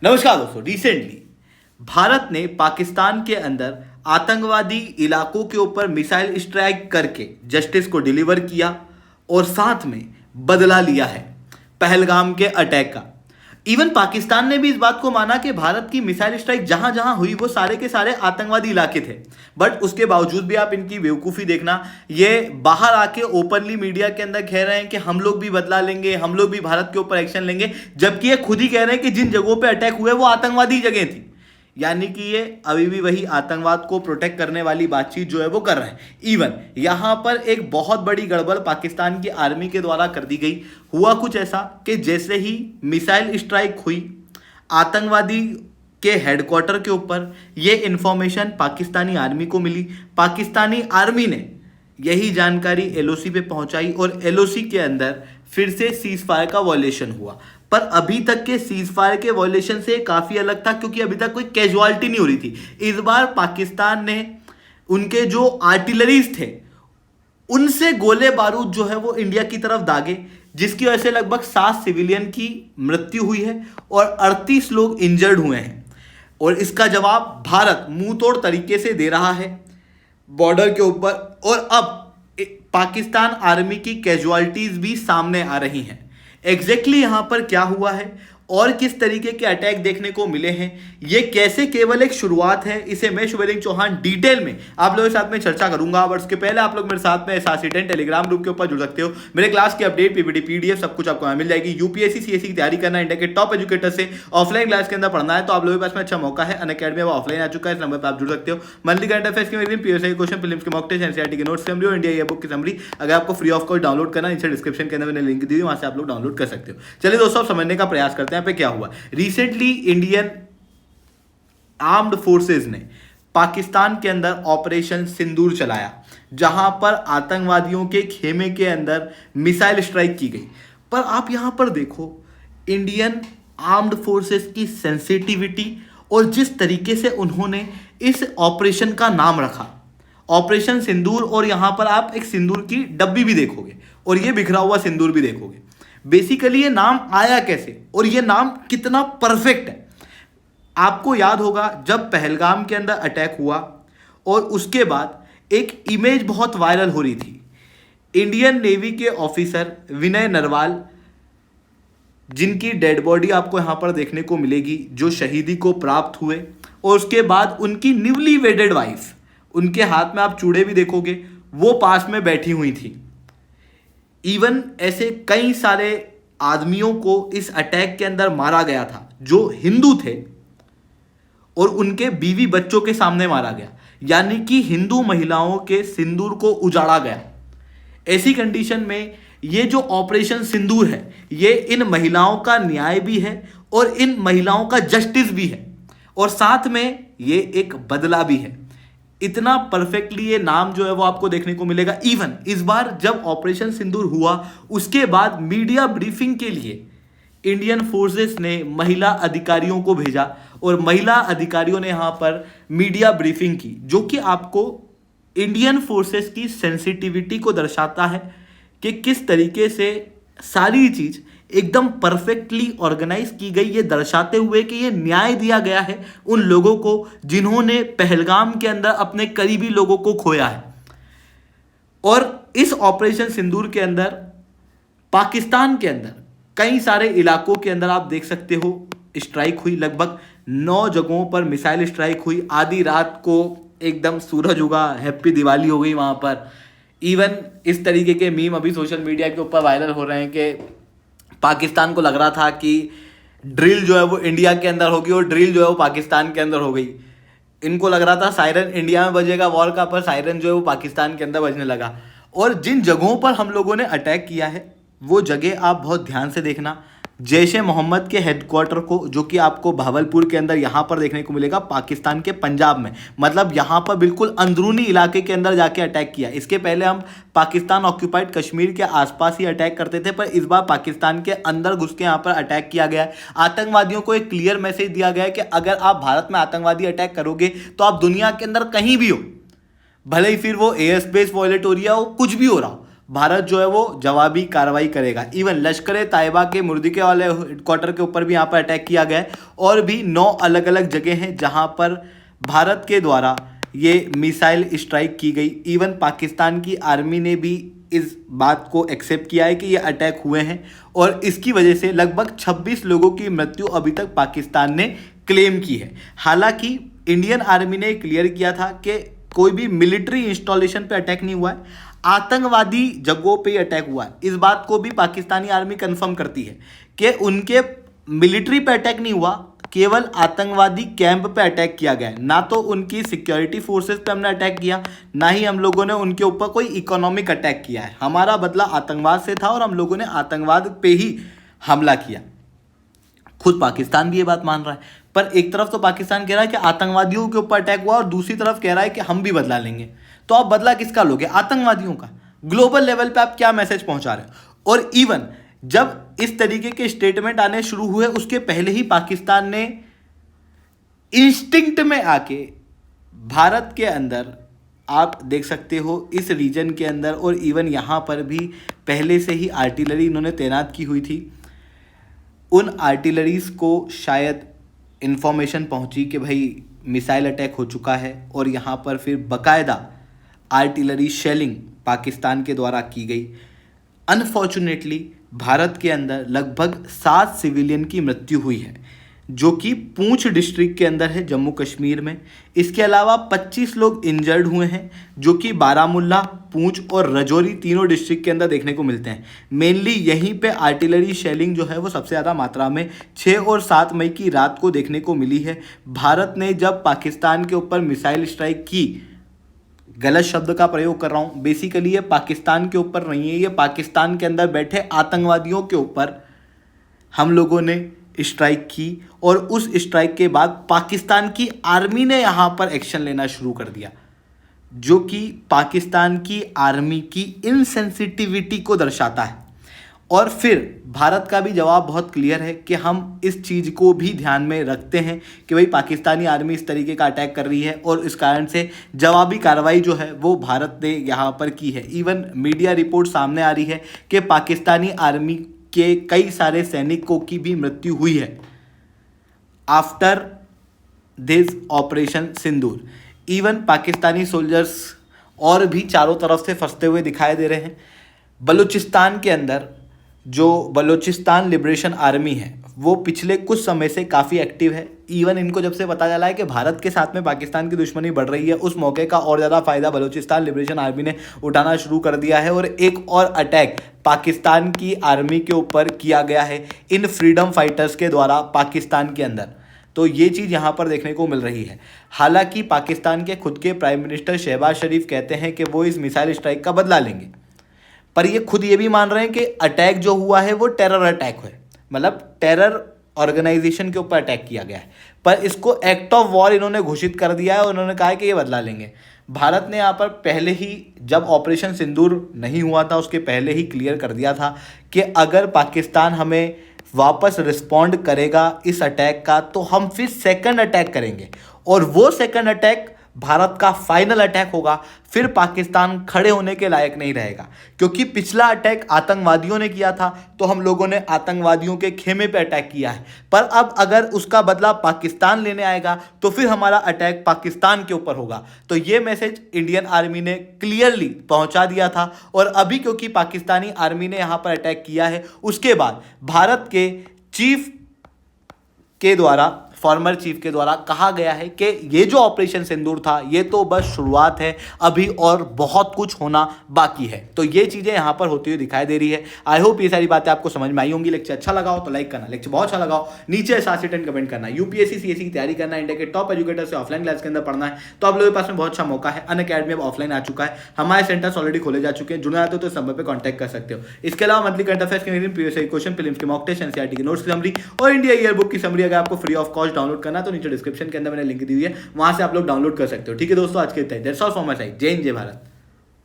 नमस्कार दोस्तों। रिसेंटली भारत ने पाकिस्तान के अंदर आतंकवादी इलाकों के ऊपर मिसाइल स्ट्राइक करके जस्टिस को डिलीवर किया और साथ में बदला लिया है पहलगाम के अटैक का। इवन पाकिस्तान ने भी इस बात को माना कि भारत की मिसाइल स्ट्राइक जहां जहां हुई वो सारे के सारे आतंकवादी इलाके थे। बट उसके बावजूद भी आप इनकी बेवकूफ़ी देखना, ये बाहर आके ओपनली मीडिया के अंदर कह रहे हैं कि हम लोग भी बदला लेंगे, हम लोग भी भारत के ऊपर एक्शन लेंगे, जबकि ये खुद ही कह रहे हैं कि जिन जगहों पे अटैक हुए वो आतंकवादी जगह थी। यानी कि ये अभी भी वही आतंकवाद को प्रोटेक्ट करने वाली बातचीत जो है वो कर रहे हैं। इवन यहां पर एक बहुत बड़ी गड़बड़ पाकिस्तान की आर्मी के द्वारा कर दी गई। हुआ कुछ ऐसा कि जैसे ही मिसाइल स्ट्राइक हुई आतंकवादी के हेडक्वार्टर के ऊपर, ये इंफॉर्मेशन पाकिस्तानी आर्मी को मिली। पाकिस्तानी आर्मी ने यही जानकारी एलओसी पे पहुंचाई और एलओसी के अंदर फिर से सीज फायर का वॉयलेशन हुआ। पर अभी तक के सीज फायर के वॉयलेशन से काफ़ी अलग था, क्योंकि अभी तक कोई कैजुअलिटी नहीं हो रही थी। इस बार पाकिस्तान ने उनके जो आर्टिलरीज थे उनसे गोले बारूद जो है वो इंडिया की तरफ दागे, जिसकी वजह से लगभग 7 सिविलियन की मृत्यु हुई है और 38 लोग इंजर्ड हुए हैं। और इसका जवाब भारत मुंह तोड़ तरीके से दे रहा है बॉर्डर के ऊपर। और अब पाकिस्तान आर्मी की कैजुअलिटीज भी सामने आ रही हैं। एग्जैक्टली यहां पर क्या हुआ है और किस तरीके के अटैक देखने को मिले हैं, ये कैसे केवल एक शुरुआत है, इसे मैं शुभलिंग चौहान डिटेल में आप लोगों के साथ में चर्चा करूंगा। और उसके पहले आप लोग मेरे साथ में SRC10 टेलीग्राम ग्रुप के ऊपर जुड़ सकते हो। मेरे क्लास की अपडेट, पीपीटी, पीडीएफ सब कुछ आपको वहां मिल जाएगी। यूपीएससी सीएससी की तैयारी करना, इंडिया के टॉप एजुकेटर से ऑफलाइन क्लास के अंदर पढ़ना है तो आप लोगों के पास में अच्छा मौका है। अनअकैडमी अब ऑफलाइन आ चुका है, इस नंबर पर आप जुड़ सकते हो। मंथली करंट अफेयर्स के पीएसआई क्वेश्चन, फिल्म्स के मॉक टेस्ट, एनसीईआरटी के नोट्स समरी और इंडिया ये बुक की समरी अगर आपको फ्री ऑफ कॉस्ट डाउनलोड करना, नीचे डिस्क्रिप्शन के अंदर मैंने लिंक दी हुई, वहां से आप लोग डाउनलोड कर सकते हो। चलिए दोस्तों, समझने का प्रयास करते हैं यहाँ पे क्या हुआ। रिसेंटली इंडियन आर्म्ड फोर्सेस ने पाकिस्तान के अंदर ऑपरेशन सिंदूर चलाया, जहां पर आतंकवादियों के खेमे के अंदर मिसाइल स्ट्राइक की गई। पर आप यहां पर देखो इंडियन आर्म्ड फोर्सेस की सेंसिटिविटी और जिस तरीके से उन्होंने इस ऑपरेशन का नाम रखा, ऑपरेशन सिंदूर। और यहां पर आप एक सिंदूर की डब्बी भी देखोगे और ये बिखरा हुआ सिंदूर भी देखोगे। बेसिकली ये नाम आया कैसे और ये नाम कितना परफेक्ट है। आपको याद होगा जब पहलगाम के अंदर अटैक हुआ और उसके बाद एक इमेज बहुत वायरल हो रही थी। इंडियन नेवी के ऑफिसर विनय नरवाल, जिनकी डेड बॉडी आपको यहां पर देखने को मिलेगी, जो शहीदी को प्राप्त हुए, और उसके बाद उनकी न्यूली वेडेड वाइफ, उनके हाथ में आप चूड़े भी देखोगे, वो पास में बैठी हुई थी। इवन ऐसे कई सारे आदमियों को इस अटैक के अंदर मारा गया था जो हिंदू थे और उनके बीवी बच्चों के सामने मारा गया। यानी कि हिंदू महिलाओं के सिंदूर को उजाड़ा गया। ऐसी कंडीशन में ये जो ऑपरेशन सिंदूर है, ये इन महिलाओं का न्याय भी है और इन महिलाओं का जस्टिस भी है, और साथ में ये एक बदला भी है। इतना परफेक्टली ये नाम जो है वो आपको देखने को मिलेगा। इवन इस बार जब ऑपरेशन सिंदूर हुआ उसके बाद मीडिया ब्रीफिंग के लिए इंडियन फोर्सेस ने महिला अधिकारियों को भेजा और महिला अधिकारियों ने यहां पर मीडिया ब्रीफिंग की, जो कि आपको इंडियन फोर्सेस की सेंसिटिविटी को दर्शाता है कि किस तरीके से सारी चीज एकदम परफेक्टली ऑर्गेनाइज की गई, ये दर्शाते हुए कि ये न्याय दिया गया है उन लोगों को जिन्होंने पहलगाम के अंदर अपने करीबी लोगों को खोया है। और इस ऑपरेशन सिंदूर के अंदर पाकिस्तान के अंदर कई सारे इलाकों के अंदर आप देख सकते हो स्ट्राइक हुई। लगभग 9 जगहों पर मिसाइल स्ट्राइक हुई। आधी रात को एकदम सूरज उगा, हैप्पी दिवाली हो गई वहां पर। इवन इस तरीके के मीम अभी सोशल मीडिया के ऊपर वायरल हो रहे हैं कि पाकिस्तान को लग रहा था कि ड्रिल जो है वो इंडिया के अंदर होगी और ड्रिल जो है वो पाकिस्तान के अंदर हो गई। इनको लग रहा था सायरन इंडिया में बजेगा वॉर का, पर सायरन जो है वो पाकिस्तान के अंदर बजने लगा। और जिन जगहों पर हम लोगों ने अटैक किया है वो जगह आप बहुत ध्यान से देखना। जैश ए मोहम्मद के हेडक्वार्टर को, जो कि आपको भावलपुर के अंदर यहाँ पर देखने को मिलेगा, पाकिस्तान के पंजाब में, मतलब यहाँ पर बिल्कुल अंदरूनी इलाके के अंदर जाके अटैक किया। इसके पहले हम पाकिस्तान ऑक्यूपाइड कश्मीर के आसपास ही अटैक करते थे, पर इस बार पाकिस्तान के अंदर घुस के यहाँ पर अटैक किया गया है। आतंकवादियों को एक क्लियर मैसेज दिया गया है कि अगर आप भारत में आतंकवादी अटैक करोगे तो आप दुनिया के अंदर कहीं भी हो, भले ही फिर वो एयर स्पेस वॉयलेट हो रही हो, कुछ भी हो रहा हो, भारत जो है वो जवाबी कार्रवाई करेगा। इवन लश्कर तैयबा के मुर्दिके वाले हेडक्वार्टर के ऊपर भी यहाँ पर अटैक किया गया है और भी 9 अलग अलग जगह हैं जहाँ पर भारत के द्वारा ये मिसाइल स्ट्राइक की गई। इवन पाकिस्तान की आर्मी ने भी इस बात को एक्सेप्ट किया है कि ये अटैक हुए हैं और इसकी वजह से लगभग 26 लोगों की मृत्यु अभी तक पाकिस्तान ने क्लेम की है। हालांकि इंडियन आर्मी ने क्लियर किया था कि कोई भी मिलिट्री इंस्टॉलेशन पे अटैक नहीं हुआ है, आतंकवादी जगहों पे अटैक हुआ है। इस बात को भी पाकिस्तानी आर्मी कंफर्म करती है कि उनके मिलिट्री पे अटैक नहीं हुआ, केवल आतंकवादी कैंप पे अटैक किया गया है। ना तो उनकी सिक्योरिटी फोर्सेस पे हमने अटैक किया, ना ही हम लोगों ने उनके ऊपर कोई इकोनॉमिक अटैक किया है। हमारा बदला आतंकवाद से था और हम लोगों ने आतंकवाद पे ही हमला किया। खुद पाकिस्तान भी ये बात मान रहा है, पर एक तरफ तो पाकिस्तान कह रहा है कि आतंकवादियों के ऊपर अटैक हुआ और दूसरी तरफ कह रहा है कि हम भी बदला लेंगे। तो आप बदला किसका लोगे? आतंकवादियों का। ग्लोबल लेवल पे आप क्या मैसेज पहुंचा रहे हो? और इवन जब इस तरीके के स्टेटमेंट आने शुरू हुए उसके पहले ही पाकिस्तान ने इंस्टिंक्ट में आके भारत के अंदर, आप देख सकते हो इस रीजन के अंदर और इवन यहाँ पर भी पहले से ही आर्टिलरी इन्होंने तैनात की हुई थी। उन आर्टिलरीज को शायद इन्फॉर्मेशन पहुंची कि भाई मिसाइल अटैक हो चुका है और यहाँ पर फिर बकायदा आर्टिलरी शेलिंग पाकिस्तान के द्वारा की गई। अनफॉर्चुनेटली भारत के अंदर लगभग 7 सिविलियन की मृत्यु हुई है, जो कि पूंछ डिस्ट्रिक्ट के अंदर है, जम्मू कश्मीर में। इसके अलावा 25 लोग इंजर्ड हुए हैं, जो कि बारामुल्ला, पूंछ और रजौरी तीनों डिस्ट्रिक्ट के अंदर देखने को मिलते हैं। मेनली यहीं पे आर्टिलरी शेलिंग जो है वो सबसे ज़्यादा मात्रा में 6 और 7 मई की रात को देखने को मिली है। भारत ने जब पाकिस्तान के ऊपर मिसाइल स्ट्राइक की, गलत शब्द का प्रयोग कर रहा हूँ, बेसिकली ये पाकिस्तान के ऊपर नहीं है, ये पाकिस्तान के अंदर बैठे आतंकवादियों के ऊपर हम लोगों ने स्ट्राइक की और उस स्ट्राइक के बाद पाकिस्तान की आर्मी ने यहाँ पर एक्शन लेना शुरू कर दिया, जो कि पाकिस्तान की आर्मी की इनसेंसिटिविटी को दर्शाता है। और फिर भारत का भी जवाब बहुत क्लियर है कि हम इस चीज़ को भी ध्यान में रखते हैं कि भाई पाकिस्तानी आर्मी इस तरीके का अटैक कर रही है और इस कारण से जवाबी कार्रवाई जो है वो भारत ने यहाँ पर की है। इवन मीडिया रिपोर्ट सामने आ रही है कि पाकिस्तानी आर्मी के कई सारे सैनिकों की भी मृत्यु हुई है after this operation Sindoor. Even Pakistani soldiers और भी चारों तरफ से फंसते हुए दिखाई दे रहे हैं। बलूचिस्तान के अंदर जो बलूचिस्तान लिबरेशन आर्मी है वो पिछले कुछ समय से काफ़ी एक्टिव है। इवन इनको जब से पता चला है कि भारत के साथ में पाकिस्तान की दुश्मनी बढ़ रही है, उस मौके का और ज़्यादा फायदा बलूचिस्तान लिबरेशन आर्मी ने उठाना शुरू कर दिया है और एक और अटैक पाकिस्तान की आर्मी के ऊपर किया गया है इन फ्रीडम फाइटर्स के द्वारा पाकिस्तान के अंदर। तो ये चीज़ यहाँ पर देखने को मिल रही है। हालांकि पाकिस्तान के खुद के प्राइम मिनिस्टर शहबाज शरीफ कहते हैं कि वो इस मिसाइल स्ट्राइक का बदला लेंगे, पर ये खुद ये भी मान रहे हैं कि अटैक जो हुआ है वो टेरर अटैक है, मतलब टेरर ऑर्गेनाइजेशन के ऊपर अटैक किया गया है। पर इसको एक्ट ऑफ वॉर इन्होंने घोषित कर दिया है और उन्होंने कहा है कि ये बदला लेंगे। भारत ने यहाँ पर पहले ही, जब ऑपरेशन सिंदूर नहीं हुआ था उसके पहले ही क्लियर कर दिया था कि अगर पाकिस्तान हमें वापस रिस्पॉन्ड करेगा इस अटैक का तो हम फिर सेकंड अटैक करेंगे और वो सेकंड अटैक भारत का फाइनल अटैक होगा। फिर पाकिस्तान खड़े होने के लायक नहीं रहेगा, क्योंकि पिछला अटैक आतंकवादियों ने किया था तो हम लोगों ने आतंकवादियों के खेमे पे अटैक किया है। पर अब अगर उसका बदला पाकिस्तान लेने आएगा तो फिर हमारा अटैक पाकिस्तान के ऊपर होगा। तो ये मैसेज इंडियन आर्मी ने क्लियरली पहुंचा दिया था और अभी क्योंकि पाकिस्तानी आर्मी ने यहाँ पर अटैक किया है, उसके बाद भारत के चीफ के द्वारा, फॉर्मर चीफ के द्वारा कहा गया है कि ये जो ऑपरेशन सिंदूर था ये तो बस शुरुआत है, अभी और बहुत कुछ होना बाकी है। तो ये चीज़ें यहाँ पर होती हुई दिखाई दे रही है। आई होप ये सारी बातें आपको समझ में आई होंगी। लेक्चर अच्छा लगा हो तो लाइक करना, लेक्चर बहुत अच्छा लगा हो नीचे 7 कमेंट करना। यूपीएससी सीएससी की तैयारी करना, इंडिया के टॉप एजुकेटर से ऑफलाइन क्लास के अंदर पढ़ना है तो आप लोगों के पास में बहुत अच्छा मौका है। अनअकैडमी अब ऑफलाइन आ चुका है, हमारे सेंटर्स ऑलरेडी खोले जा चुके हैं। जुड़ना चाहते हो तो इस नंबर पर कॉन्टैक्ट कर सकते हो। इसके अलावा मंथली करंट अफेयर्स के प्रीवियस क्वेश्चन, फिल्म के मॉक टेस्ट, एनसीईआरटी की नोट्स की समरी और इंडिया ईयर बुक की समरी अगर आपको फ्री ऑफ कॉस्ट डाउनलोड करना तो नीचे डिस्क्रिप्शन के अंदर मैंने लिंक दी हुई है, वहां से आप लोग डाउनलोड कर सकते हो। ठीक है दोस्तों, आज के लिए that's all from my side. जय हिंद, जय भारत।